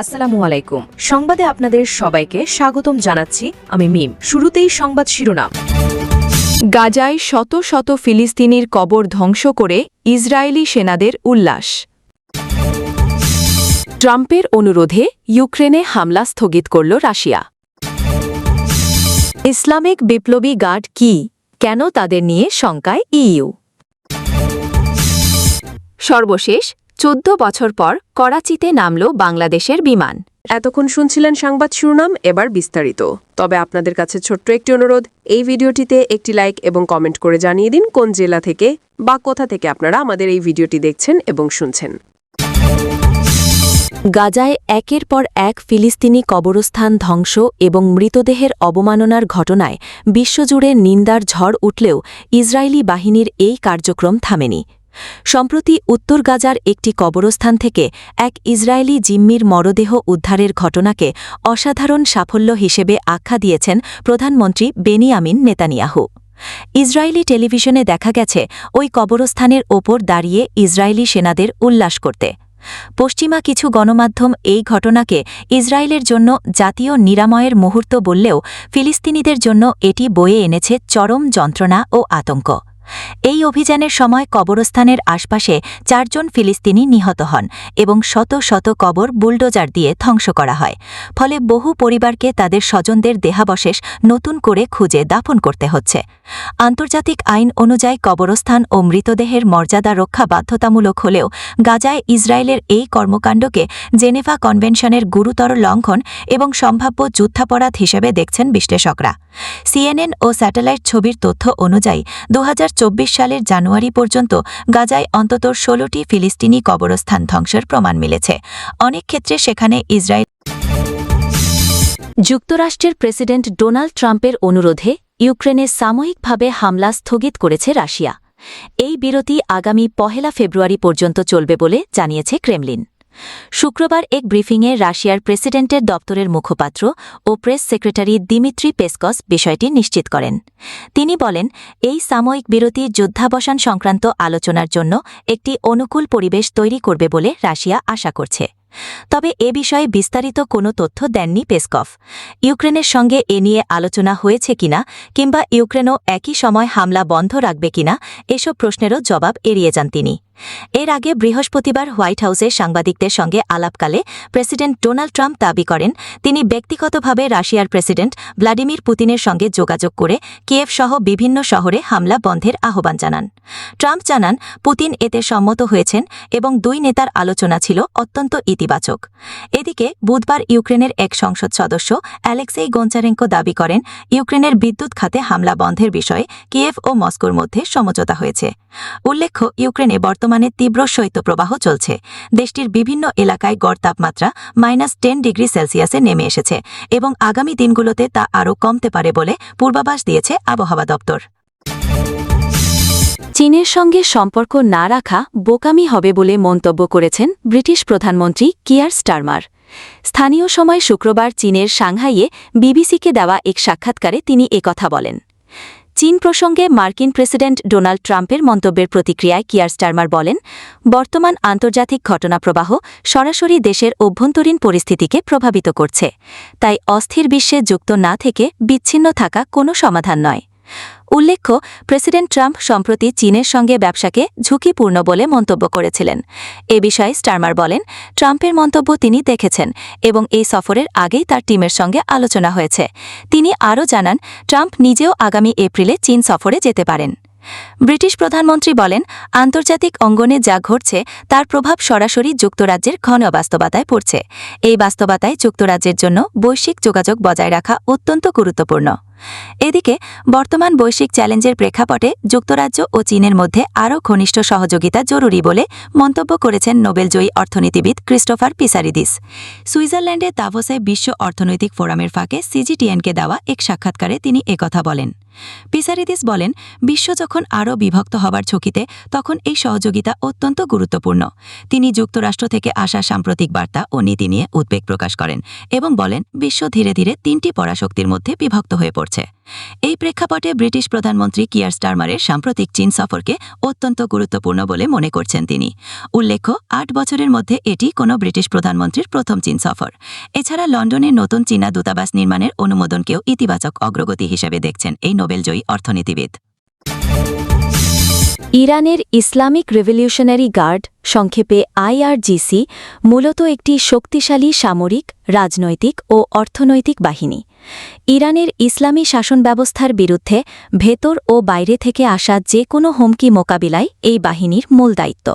আসসালামু আলাইকুম। সংবাদে আপনাদের সবাইকে স্বাগতম জানাচ্ছি আমি মিম। শুরুতেই সংবাদ শিরোনাম। গাজায় শত শত ফিলিস্তিনির কবর ধ্বংস করে ইসরায়েলি সেনাদের উল্লাস। ট্রাম্পের অনুরোধে ইউক্রেনে হামলা স্থগিত করল রাশিয়া। ইসলামিক বিপ্লবী গার্ড কি, কেন তাদের নিয়ে শঙ্কায় ইইউ। সর্বশেষ ১৪ বছর পর করাচিতে নামল বাংলাদেশের বিমান। এতক্ষণ শুনছিলেন সংবাদ শিরোনাম, এবার বিস্তারিত। তবে আপনাদের কাছে ছোট্ট একটি অনুরোধ, এই ভিডিওটিতে একটি লাইক এবং কমেন্ট করে জানিয়ে দিন কোন জেলা থেকে বা কোথা থেকে আপনারা আমাদের এই ভিডিওটি দেখছেন এবং শুনছেন। গাজায় একের পর এক ফিলিস্তিনি কবরস্থান ধ্বংস এবং মৃতদেহের অবমাননার ঘটনায় বিশ্বজুড়ে নিন্দার ঝড় উঠলেও ইসরায়েলি বাহিনীর এই কার্যক্রম থামেনি। সম্প্রতি উত্তর গাজার একটি কবরস্থান থেকে এক ইসরায়েলি জিম্মির মরদেহ উদ্ধারের ঘটনাকে অসাধারণ সাফল্য হিসেবে আখ্যা দিয়েছেন প্রধানমন্ত্রী বেনিয়ামিন নেতানিয়াহু। ইসরায়েলি টেলিভিশনে দেখা গেছে ওই কবরস্থানের ওপর দাঁড়িয়ে ইসরায়েলি সেনাদের উল্লাস করতে। পশ্চিমা কিছু গণমাধ্যম এই ঘটনাকে ইসরায়েলের জন্য জাতীয় নিরাময়ের মুহূর্ত বললেও ফিলিস্তিনিদের জন্য এটি বয়ে এনেছে চরম যন্ত্রণা ও আতঙ্ক। এই অভিযানের সময় কবরস্থানের আশপাশে ৪ জন ফিলিস্তিনি নিহত হন এবং শত শত কবর বুলডোজার দিয়ে ধ্বংস করা হয়। ফলে বহু পরিবারকে তাদের স্বজনদের দেহাবশেষ নতুন করে খুঁজে দাফন করতে হচ্ছে। আন্তর্জাতিক আইন অনুযায়ী কবরস্থান ও মৃতদেহের মর্যাদা রক্ষা বাধ্যতামূলক হলেও গাজায় ইসরায়েলের এই কর্মকাণ্ডকে জেনেভা কনভেনশনের গুরুতর লঙ্ঘন এবং সম্ভাব্য যুদ্ধাপরাধ হিসেবে দেখছেন বিশ্লেষকরা। সিএনএন ও স্যাটেলাইট ছবির তথ্য অনুযায়ী ২০২৪ সালের জানুয়ারি পর্যন্ত গাজায় অন্তত ১৬টি ফিলিস্তিনি কবরস্থান ধ্বংসের প্রমাণ মিলেছে। অনেক ক্ষেত্রে সেখানে ইসরায়েল। যুক্তরাষ্ট্রের প্রেসিডেন্ট ডোনাল্ড ট্রাম্পের অনুরোধে ইউক্রেনে সাময়িকভাবে হামলা স্থগিত করেছে রাশিয়া। এই বিরতি আগামী ১ ফেব্রুয়ারি পর্যন্ত চলবে বলে জানিয়েছে ক্রেমলিন। শুক্রবার এক ব্রিফিংয়ে রাশিয়ার প্রেসিডেন্টের দপ্তরের মুখপাত্র ও প্রেস সেক্রেটারি দিমিত্রি পেসকস বিষয়টি নিশ্চিত করেন। তিনি বলেন, এই সাময়িক বিরতি যুদ্ধাবসান সংক্রান্ত আলোচনার জন্য একটি অনুকূল পরিবেশ তৈরি করবে বলে রাশিয়া আশা করছে। তবে এ বিষয়ে বিস্তারিত কোনো তথ্য দেননি পেসকভ। ইউক্রেনের সঙ্গে এ নিয়ে আলোচনা হয়েছে কিনা কিংবা ইউক্রেনও একই সময় হামলা বন্ধ রাখবে কিনা এসব প্রশ্নেরও জবাব এড়িয়ে যান তিনি। এর আগে বৃহস্পতিবার হোয়াইট হাউসে সাংবাদিকদের সঙ্গে আলাপকালে প্রেসিডেন্ট ডোনাল্ড ট্রাম্প দাবি করেন, তিনি ব্যক্তিগতভাবে রাশিয়ার প্রেসিডেন্ট ভ্লাদিমির পুতিনের সঙ্গে যোগাযোগ করে কিয়েভ সহ বিভিন্ন শহরে হামলা বন্ধের আহ্বান জানান। ট্রাম্প জানান, পুতিন এতে সম্মত হয়েছেন এবং দুই নেতার আলোচনা ছিল অত্যন্ত ইতিবাচক। এদিকে বুধবার ইউক্রেনের এক সংসদ সদস্য অ্যালেক্সেই গোঞ্চারেঙ্কো দাবি করেন, ইউক্রেনের বিদ্যুৎ খাতে হামলা বন্ধের বিষয়ে কিয়েভ ও মস্কোর মধ্যে সমঝোতা হয়েছে। উল্লেখ্য, ইউক্রেনে বর্তমানে তীব্র শৈত্যপ্রবাহ চলছে। দেশটির বিভিন্ন এলাকায় গড় তাপমাত্রা -10 ডিগ্রি সেলসিয়াসে নেমে এসেছে এবং আগামী দিনগুলোতে তা আরও কমতে পারে বলে পূর্বাভাস দিয়েছে আবহাওয়া দপ্তর। চীনের সঙ্গে সম্পর্ক না রাখা বোকামি হবে বলে মন্তব্য করেছেন ব্রিটিশ প্রধানমন্ত্রী কিয়ার স্টারমার। স্থানীয় সময় শুক্রবার চীনের সাংহাইয়ে বিবিসিকে দেওয়া এক সাক্ষাৎকারে তিনি একথা বলেন। চীন প্রসঙ্গে মার্কিন প্রেসিডেন্ট ডোনাল্ড ট্রাম্পের মন্তব্যের প্রতিক্রিয়ায় কিয়ার স্টারমার বলেন, বর্তমান আন্তর্জাতিক ঘটনাপ্রবাহ সরাসরি দেশের অভ্যন্তরীণ পরিস্থিতিকে প্রভাবিত করছে। তাই অস্থির বিশ্বে যুক্ত না থেকে বিচ্ছিন্ন থাকা কোনো সমাধান নয়। উল্লেখ্য, প্রেসিডেন্ট ট্রাম্প সম্প্রতি চীনের সঙ্গে ব্যবসাকে ঝুঁকিপূর্ণ বলে মন্তব্য করেছিলেন। এ বিষয়ে স্টারমার বলেন, ট্রাম্পের মন্তব্য তিনি দেখেছেন এবং এই সফরের আগেই তার টিমের সঙ্গে আলোচনা হয়েছে। তিনি আরও জানান, ট্রাম্প নিজেও আগামী এপ্রিলে চীন সফরে যেতে পারেন। ব্রিটিশ প্রধানমন্ত্রী বলেন, আন্তর্জাতিক অঙ্গনে যা ঘটছে তার প্রভাব সরাসরি যুক্তরাজ্যের ঘন বাস্তবতায় পড়ছে। এই বাস্তবতায় যুক্তরাজ্যের জন্য বৈশ্বিক যোগাযোগ বজায় রাখা অত্যন্ত গুরুত্বপূর্ণ। এদিকে বর্তমান বৈশ্বিক চ্যালেঞ্জের প্রেক্ষাপটে যুক্তরাজ্য ও চীনের মধ্যে আরও ঘনিষ্ঠ সহযোগিতা জরুরি বলে মন্তব্য করেছেন নোবেলজয়ী অর্থনীতিবিদ ক্রিস্টোফার পিসারিদিস। সুইজারল্যান্ডে দাভোসে বিশ্ব অর্থনৈতিক ফোরামের ফাঁকে সিজিটিএনকে দেওয়া এক সাক্ষাৎকারে তিনি একথা বলেন। পিসারিদিস বলেন, বিশ্ব যখন আরও বিভক্ত হবার ঝুঁকিতে তখন এই সহযোগিতা অত্যন্ত গুরুত্বপূর্ণ। তিনি যুক্তরাষ্ট্র থেকে আসা সাম্প্রতিক বার্তা ও নীতি নিয়ে উদ্বেগ প্রকাশ করেন এবং বলেন, বিশ্ব ধীরে ধীরে 3টি পরাশক্তির মধ্যে বিভক্ত হয়ে পড়ছে। করছে। এই প্রেক্ষাপটে ব্রিটিশ প্রধানমন্ত্রী কিয়ার স্টারমারের সাম্প্রতিক চীন সফরকে অত্যন্ত গুরুত্বপূর্ণ বলে মনে করছেন তিনি। উল্লেখ্য, ৮ বছরের মধ্যে এটি কোনো ব্রিটিশ প্রধানমন্ত্রীর প্রথম চীন সফর। এছাড়া লন্ডনে নতুন চীনা দূতাবাস নির্মাণের অনুমোদনকেও ইতিবাচক অগ্রগতি হিসেবে দেখছেন এই নোবেলজয়ী অর্থনীতিবিদ। ইরানের ইসলামিক রেভলিউশনারি গার্ড, সংক্ষেপে আইআরজিসি, মূলত একটি শক্তিশালী সামরিক, রাজনৈতিক ও অর্থনৈতিক বাহিনী। ইরানের ইসলামী শাসন ব্যবস্থার বিরুদ্ধে ভেতর ও বাইরে থেকে আসা যে কোনো হুমকি মোকাবিলায় এই বাহিনীর মূল দায়িত্ব।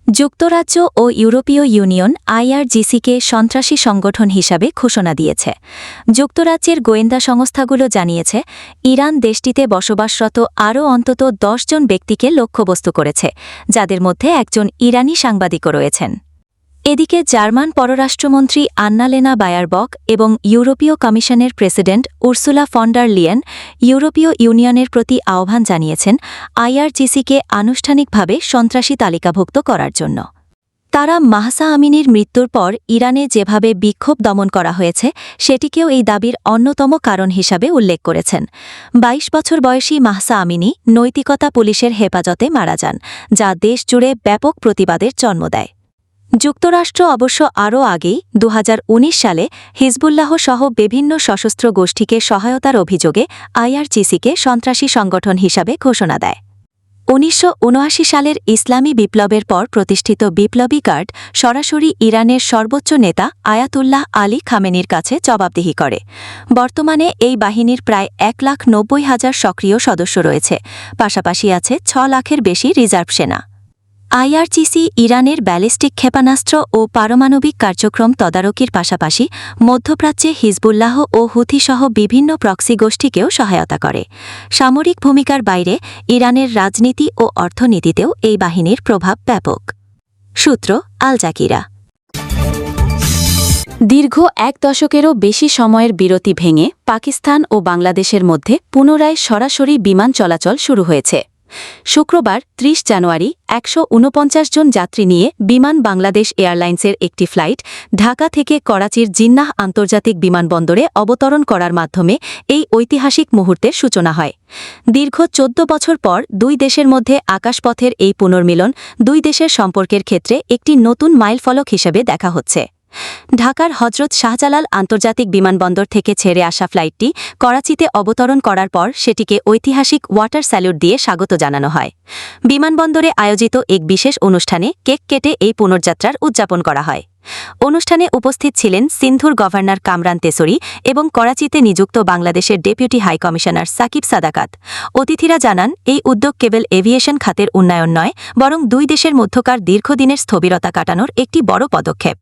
যুক্তরাজ্য ও ইউরোপীয় ইউনিয়ন আইআরজিসিকে সন্ত্রাসী সংগঠন হিসাবে ঘোষণা দিয়েছে। যুক্তরাজ্যের গোয়েন্দা সংস্থাগুলো জানিয়েছে, ইরান দেশটিতে বসবাসরত আরও অন্তত ১০ জন ব্যক্তিকে লক্ষ্যবস্তু করেছে, যাদের মধ্যে একজন ইরানি সাংবাদিকও রয়েছেন। এদিকে জার্মান পররাষ্ট্রমন্ত্রী আন্নালেনা বায়ারবক এবং ইউরোপীয় কমিশনের president Ursula von der Leyen ইউরোপীয় ইউনিয়নের প্রতি আহ্বান জানিয়েছেন আইআরজিসিকে আনুষ্ঠানিকভাবে সন্ত্রাসী তালিকাভুক্ত করার জন্য। তারা মাহসা আমিনির মৃত্যুর পর ইরানে যেভাবে বিক্ষোভ দমন করা হয়েছে সেটিকেও এই দাবির অন্যতম কারণ হিসাবে উল্লেখ করেছেন। ২২ বছর বয়সী মাহসা আমিনি নৈতিকতা পুলিশের হেফাজতে মারা যান, যা দেশজুড়ে ব্যাপক প্রতিবাদের জন্ম দেয়। যুক্তরাষ্ট্র অবশ্য আরও আগেই ২০১৯ সালে হিজবুল্লাহ সহ বিভিন্ন সশস্ত্র গোষ্ঠীকে সহায়তার অভিযোগে আইআরজিসিকে সন্ত্রাসী সংগঠন হিসাবে ঘোষণা দেয়। ১৯৭৯ সালের ইসলামী বিপ্লবের পর প্রতিষ্ঠিত বিপ্লবী গার্ড সরাসরি ইরানের সর্বোচ্চ নেতা আয়াতুল্লাহ আলী খামেনির কাছে জবাবদিহি করে। বর্তমানে এই বাহিনীর প্রায় ১,৯০,০০০ সক্রিয় সদস্য রয়েছে, পাশাপাশি আছে ৬ লাখের বেশি রিজার্ভ সেনা। আইআরজিসি ইরানের ব্যালিস্টিক ক্ষেপণাস্ত্র ও পারমাণবিক কার্যক্রম তদারকির পাশাপাশি মধ্যপ্রাচ্যে হিজবুল্লাহ ও হুথিসহ বিভিন্ন প্রক্সি গোষ্ঠীকেও সহায়তা করে। সামরিক ভূমিকার বাইরে ইরানের রাজনীতি ও অর্থনীতিতেও এই বাহিনীর প্রভাব ব্যাপক। সূত্র আল জাকিরা। দীর্ঘ ১ দশকেরও বেশি সময়ের বিরতি ভেঙে পাকিস্তান ও বাংলাদেশের মধ্যে পুনরায় সরাসরি বিমান চলাচল শুরু হয়েছে। শুক্রবার ৩০ জানুয়ারি ১৪৯ জন যাত্রী নিয়ে বিমান বাংলাদেশ এয়ারলাইন্সের একটি ফ্লাইট ঢাকা থেকে করাচির জিন্নাহ আন্তর্জাতিক বিমানবন্দরে অবতরণ করার মাধ্যমে এই ঐতিহাসিক মুহূর্তের সূচনা হয়। দীর্ঘ ১৪ বছর পর দুই দেশের মধ্যে আকাশপথের এই পুনর্মিলন দুই দেশের সম্পর্কের ক্ষেত্রে একটি নতুন মাইলফলক হিসেবে দেখা হচ্ছে। ঢাকার হজরত শাহজালাল আন্তর্জাতিক বিমানবন্দর থেকে ছেড়ে আসা ফ্লাইটটি করাচিতে অবতরণ করার পর সেটিকে ঐতিহাসিক ওয়াটার স্যালুট দিয়ে স্বাগত জানানো হয়। বিমানবন্দরে আয়োজিত এক বিশেষ অনুষ্ঠানে কেক কেটে এই পুনর্যাত্রার উদযাপন করা হয়। অনুষ্ঠানে উপস্থিত ছিলেন সিন্ধুর গভর্নর কামরান তেসরি এবং করাচিতে নিযুক্ত বাংলাদেশের ডেপুটি হাই কমিশনার সাকিব সাদাকাত। অতিথিরা জানান, এই উদ্যোগ কেবল এভিয়েশন খাতের উন্নয়ন নয়, বরং দুই দেশের মধ্যকার দীর্ঘদিনের স্থবিরতা কাটানোর একটি বড় পদক্ষেপ।